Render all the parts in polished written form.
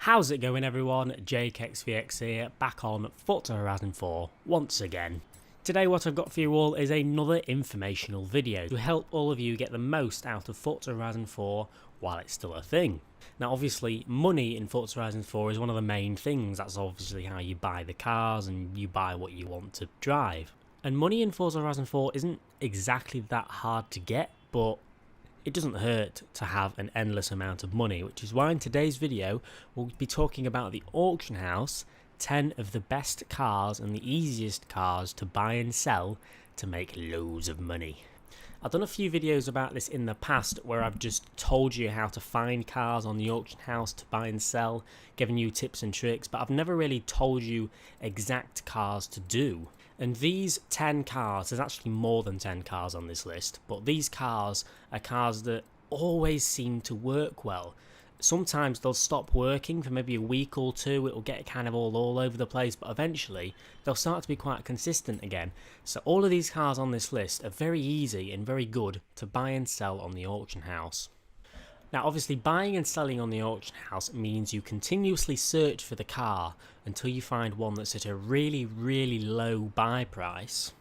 How's it going everyone? Jakexvx here, back on Forza Horizon 4 once again. Today what I've got for you all is another informational video to help all of you get the most out of Forza Horizon 4 while it's still a thing. Now obviously money in Forza Horizon 4 is one of the main things. That's obviously how you buy the cars and you buy what you want to drive. And money in Forza Horizon 4 isn't exactly that hard to get, but it doesn't hurt to have an endless amount of money, which is why in today's video we'll be talking about the auction house, 10 of the best cars and the easiest cars to buy and sell to make loads of money. I've done a few videos about this in the past where I've just told you how to find cars on the auction house to buy and sell, giving you tips and tricks, but I've never really told you exact cars to do. And these 10 cars, there's actually more than 10 cars on this list, but these cars are cars that always seem to work well. Sometimes they'll stop working for maybe a week or two, it'll get kind of all over the place, but eventually they'll start to be quite consistent again. So all of these cars on this list are very easy and very good to buy and sell on the auction house. Now obviously buying and selling on the auction house means you continuously search for the car until you find one that's at a really low buy price.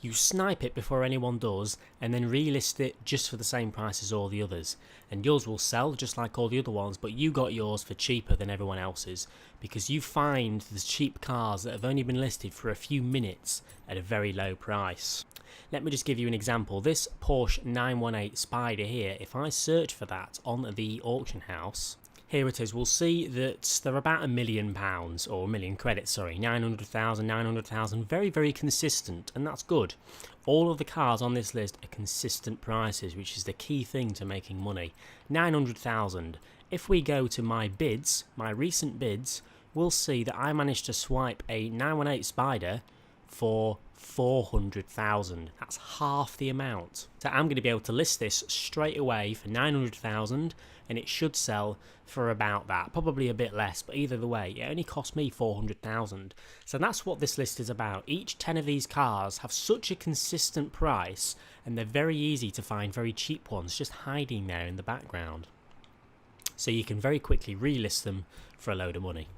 You snipe it before anyone does and then relist it just for the same price as all the others. And yours will sell just like all the other ones, but you got yours for cheaper than everyone else's because you find the cheap cars that have only been listed for a few minutes at a very low price. Let me just give you an example. This Porsche 918 Spider here, if I search for that on the auction house, here it is, we'll see that they're about £1 million, or 1 million credits, sorry, 900,000, very consistent, and that's good. All of the cars on this list are consistent prices, which is the key thing to making money. 900,000. If we go to my bids, my recent bids, we'll see that I managed to swipe a 918 Spider for 400,000. That's half the amount. So I'm going to be able to list this straight away for 900,000 and it should sell for about that, probably a bit less, but either way it only cost me 400,000. So that's what this list is about. Each 10 of these cars have such a consistent price and they're very easy to find very cheap ones just hiding there in the background. So you can very quickly relist them for a load of money.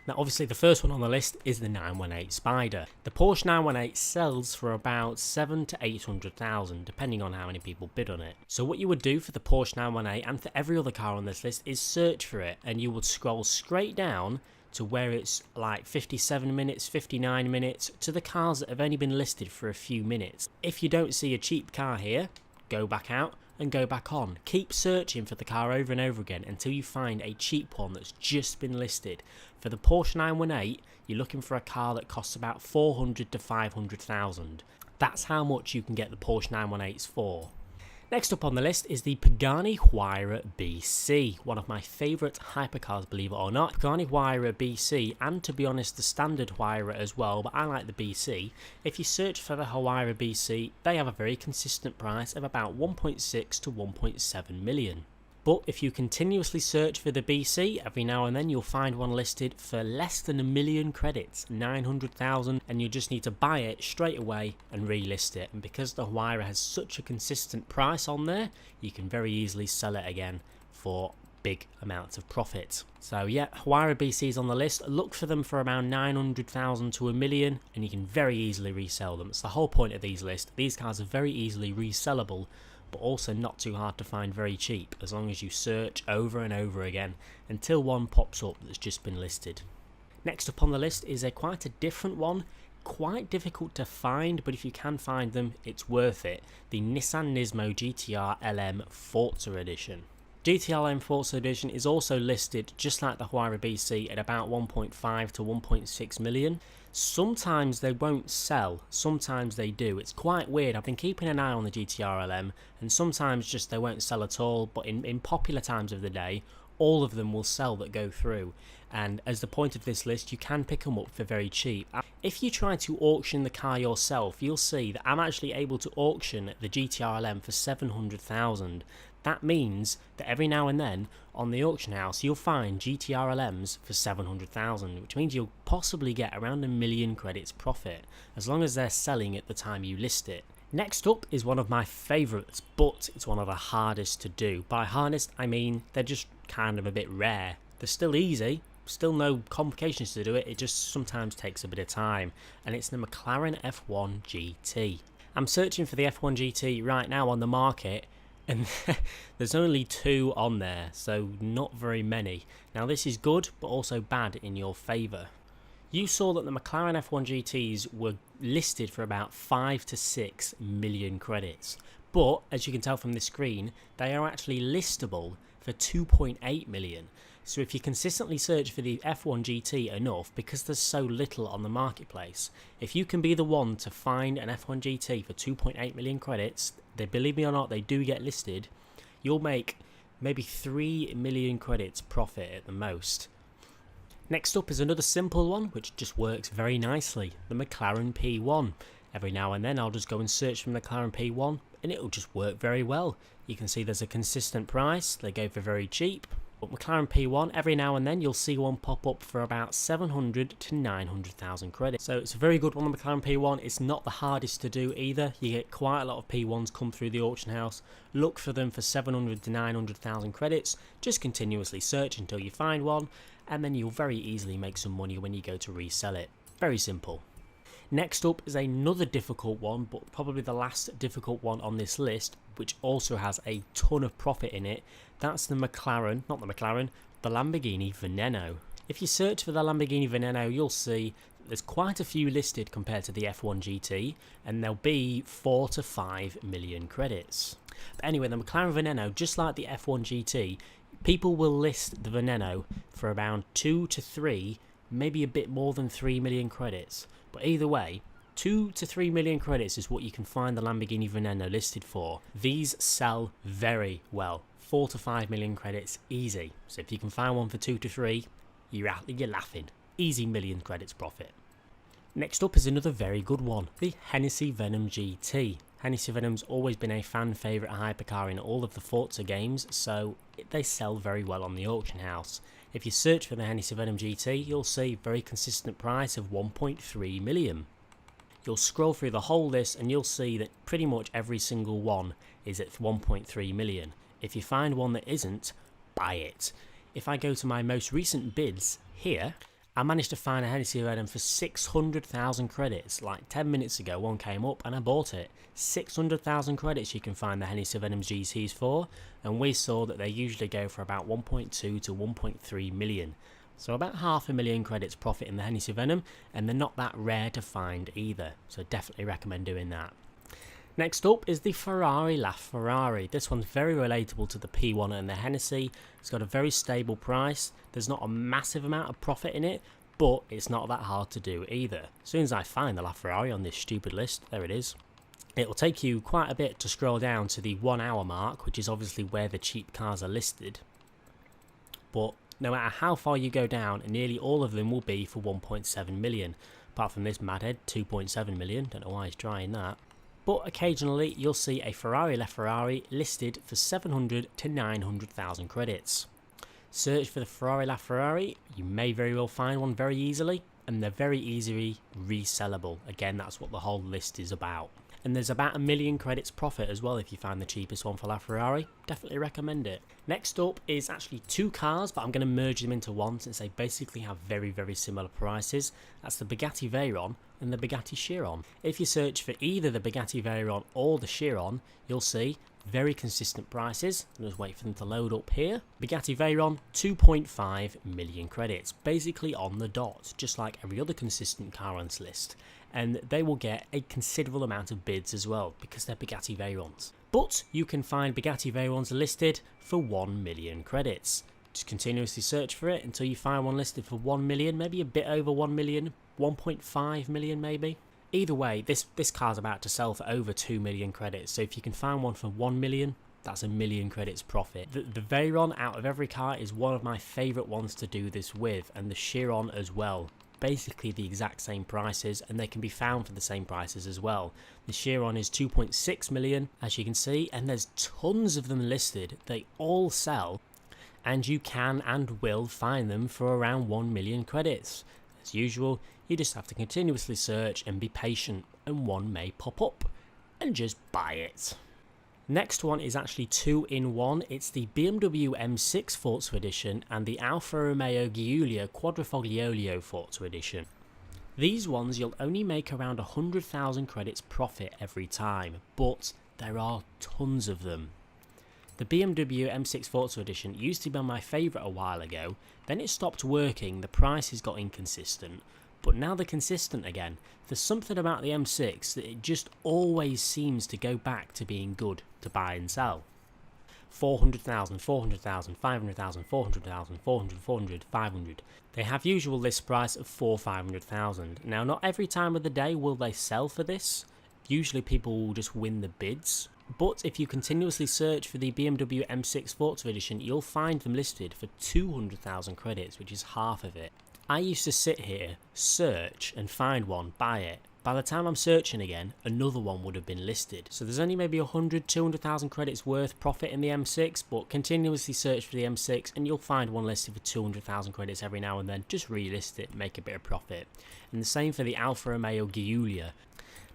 Now obviously the first one on the list is the 918 Spider. The Porsche 918 sells for about 700,000 to 800,000 depending on how many people bid on it. So what you would do for the Porsche 918 and for every other car on this list is search for it, and you would scroll straight down to where it's like 57 minutes, 59 minutes, to the cars that have only been listed for a few minutes. If you don't see a cheap car here, go back out and go back on. Keep searching for the car over and over again until you find a cheap one that's just been listed. For the Porsche 918, you're looking for a car that costs about 400 to 500,000. That's how much you can get the Porsche 918s for. Next up on the list is the Pagani Huayra BC, one of my favourite hypercars, believe it or not. Pagani Huayra BC, and to be honest the standard Huayra as well, but I like the BC. If you search for the Huayra BC, they have a very consistent price of about 1.6 to 1.7 million. But if you continuously search for the BC, every now and then you'll find one listed for less than 1 million credits, 900,000, and you just need to buy it straight away and relist it. And because the Huayra has such a consistent price on there, you can very easily sell it again for big amounts of profit. So yeah, Huayra BCs on the list. Look for them for around 900,000 to 1 million, and you can very easily resell them. It's the whole point of these lists. These cars are very easily resellable, but also not too hard to find very cheap, as long as you search over and over again until one pops up that's just been listed. Next up on the list is quite a different one, quite difficult to find, but if you can find them it's worth it. The Nissan Nismo GTR LM Forza Edition. GTR LM Forza Edition is also listed just like the Huayra BC at about 1.5 to 1.6 million. Sometimes they won't sell, sometimes they do. It's quite weird. I've been keeping an eye on the GTR LM and sometimes just they won't sell at all, but in popular times of the day all of them will sell that go through, and as the point of this list you can pick them up for very cheap. If you try to auction the car yourself, you'll see that I'm actually able to auction the GTR LM for 700,000. That means that every now and then on the auction house you'll find GTR LMs for 700,000, which means you'll possibly get around 1 million credits profit as long as they're selling at the time you list it. Next up is one of my favourites, but it's one of the hardest to do. By hardest I mean they're just kind of a bit rare. They're still easy, still no complications to do it, it just sometimes takes a bit of time, and it's the McLaren F1 GT. I'm searching for the F1 GT right now on the market, and there's only 2 on there, so not very many. Now this is good, but also bad in your favour. You saw that the McLaren F1 GTs were listed for about 5 to 6 million credits, but as you can tell from the screen, they are actually listable for 2.8 million. So if you consistently search for the F1 GT enough, because there's so little on the marketplace, if you can be the one to find an F1 GT for 2.8 million credits, they, believe me or not, they do get listed, you'll make maybe 3 million credits profit at the most. Next up is another simple one, which just works very nicely, the McLaren P1. Every now and then I'll just go and search for McLaren P1, and it'll just work very well. You can see there's a consistent price, they go for very cheap. But McLaren P1, every now and then you'll see one pop up for about 700 to 900,000 credits. So it's a very good one, the McLaren P1. It's not the hardest to do either. You get quite a lot of P1s come through the auction house. Look for them for 700 to 900,000 credits. Just continuously search until you find one, and then you'll very easily make some money when you go to resell it. Very simple. Next up is another difficult one, but probably the last difficult one on this list, which also has a ton of profit in it. That's the McLaren, not the McLaren, the Lamborghini Veneno. If you search for the Lamborghini Veneno, you'll see there's quite a few listed compared to the F1 GT, and there'll be 4 to 5 million credits. But anyway, the McLaren Veneno, just like the F1 GT, people will list the Veneno for around 2 to 3, maybe a bit more than 3 million credits. But either way, 2 to 3 million credits is what you can find the Lamborghini Veneno listed for. These sell very well. 4 to 5 million credits, easy. So if you can find one for 2 to 3, you're laughing. Easy million credits profit. Next up is another very good one, the Hennessy Venom GT. Hennessy Venom's always been a fan favourite hypercar in all of the Forza games, so they sell very well on the auction house. If you search for the Hennessy Venom GT, you'll see a very consistent price of 1.3 million. You'll scroll through the whole list and you'll see that pretty much every single one is at 1.3 million. If you find one that isn't, buy it. If I go to my most recent bids here, I managed to find a Hennessy Venom for 600,000 credits. Like 10 minutes ago, one came up and I bought it. 600,000 credits you can find the Hennessy Venom GTs for, and we saw that they usually go for about 1.2 to 1.3 million. So about 500,000 credits profit in the Hennessy Venom, and they're not that rare to find either. So definitely recommend doing that. Next up is the Ferrari LaFerrari. This one's very relatable to the P1 and the Hennessy. It's got a very stable price. There's not a massive amount of profit in it, but it's not that hard to do either. As soon as I find the LaFerrari on this stupid list, there it is. It will take you quite a bit to scroll down to the 1 hour mark, which is obviously where the cheap cars are listed. But no matter how far you go down, nearly all of them will be for 1.7 million. Apart from this madhead, 2.7 million. Don't know why he's trying that. But occasionally you'll see a Ferrari LaFerrari listed for 700 to 900,000 credits. Search for the Ferrari LaFerrari, you may very well find one very easily, and they're very easily resellable. Again, that's what the whole list is about. And there's about 1 million credits profit as well if you find the cheapest one for LaFerrari. Definitely recommend it. Next up is actually 2 cars, but I'm going to merge them into one since they basically have very, very similar prices. That's the Bugatti Veyron and the Bugatti Chiron. If you search for either the Bugatti Veyron or the Chiron, you'll see very consistent prices. I'll just wait for them to load up here. Bugatti Veyron, 2.5 million credits, basically on the dot, just like every other consistent car on this list. And they will get a considerable amount of bids as well because they're Bugatti Veyrons. But you can find Bugatti Veyrons listed for 1 million credits. Just continuously search for it until you find one listed for 1 million, maybe a bit over 1 million, 1.5 million maybe. Either way, this car's about to sell for over 2 million credits, so if you can find one for 1 million, that's 1 million credits profit. The Veyron out of every car is one of my favourite ones to do this with, and the Chiron as well. Basically the exact same prices, and they can be found for the same prices as well. The Chiron is 2.6 million, as you can see, and there's tons of them listed. They all sell, and you can and will find them for around 1 million credits. As usual, you just have to continuously search and be patient, and one may pop up, and just buy it. Next one is actually 2 in 1. It's the BMW M6 Forza Edition and the Alfa Romeo Giulia Quadrifoglio Forza Edition. These ones you'll only make around 100,000 credits profit every time, but there are tons of them. The BMW M6 Forza Edition used to be my favourite a while ago, then it stopped working, the prices got inconsistent, but now they're consistent again. There's something about the M6 that it just always seems to go back to being good to buy and sell. 400,000, 400,000, 500,000, 400,000, 400, 400, 500. They have usual list price of 500,000. Now not every time of the day will they sell for this. Usually people will just win the bids. But if you continuously search for the BMW M6 Forza Edition, you'll find them listed for 200,000 credits, which is half of it. I used to sit here, search and find one, buy it. By the time I'm searching again, another one would have been listed. So there's only maybe 100, 200,000 credits worth profit in the M6, but continuously search for the M6 and you'll find one listed for 200,000 credits every now and then. Just relist it, make a bit of profit. And the same for the Alfa Romeo Giulia.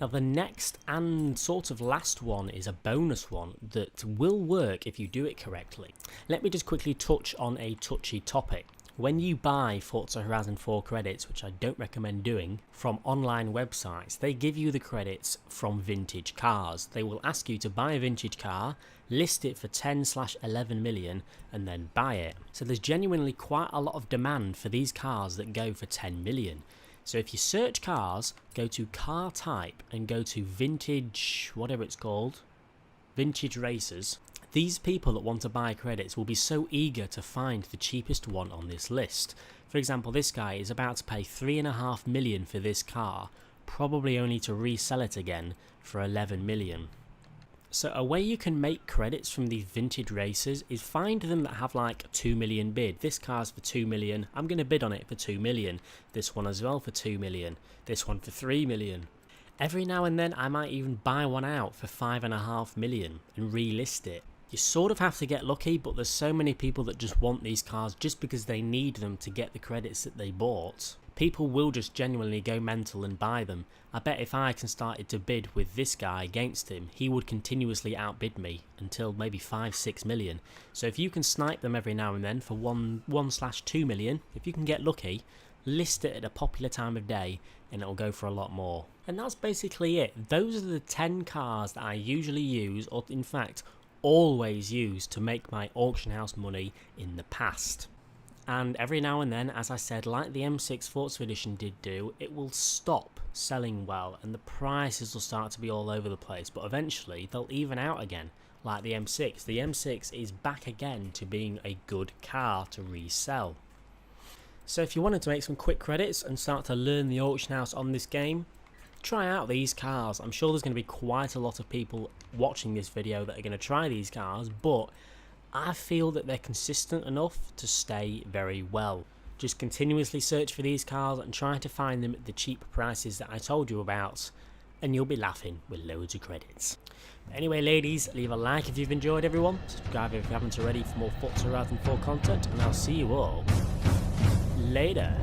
Now the next and sort of last one is a bonus one that will work if you do it correctly. Let me just quickly touch on a touchy topic. When you buy Forza Horizon 4 credits, which I don't recommend doing, from online websites, they give you the credits from vintage cars. They will ask you to buy a vintage car, list it for 10/11 million, and then buy it. So there's genuinely quite a lot of demand for these cars that go for 10 million. So if you search cars, go to car type and go to vintage, whatever it's called, vintage racers. These people that want to buy credits will be so eager to find the cheapest one on this list. For example, this guy is about to pay 3.5 million for this car, probably only to resell it again for 11 million. So a way you can make credits from these vintage racers is find them that have like 2 million bid. This car's for 2 million, I'm going to bid on it for 2 million. This one as well for 2 million. This one for 3 million. Every now and then I might even buy one out for 5.5 million and relist it. You sort of have to get lucky, but there's so many people that just want these cars just because they need them to get the credits that they bought. People will just genuinely go mental and buy them. I bet if I started to bid with this guy against him, he would continuously outbid me until maybe 5-6 million. So if you can snipe them every now and then for 1/2 million, if you can get lucky, list it at a popular time of day and it'll go for a lot more. And that's basically it. Those are the 10 cars that I usually use, or in fact always used to make my auction house money in the past. And every now and then, as I said, like the M6 Forza Edition did do, it will stop selling well and the prices will start to be all over the place, but eventually they'll even out again, like the M6. The M6 is back again to being a good car to resell. So if you wanted to make some quick credits and start to learn the auction house on this game, try out these cars. I'm sure there's going to be quite a lot of people watching this video that are going to try these cars, but I feel that they're consistent enough to stay very well. Just continuously search for these cars and try to find them at the cheap prices that I told you about, and you'll be laughing with loads of credits. But anyway, ladies, leave a like if you've enjoyed, everyone. Subscribe if you haven't already for more Forza Horizon 4 content, and I'll see you all later.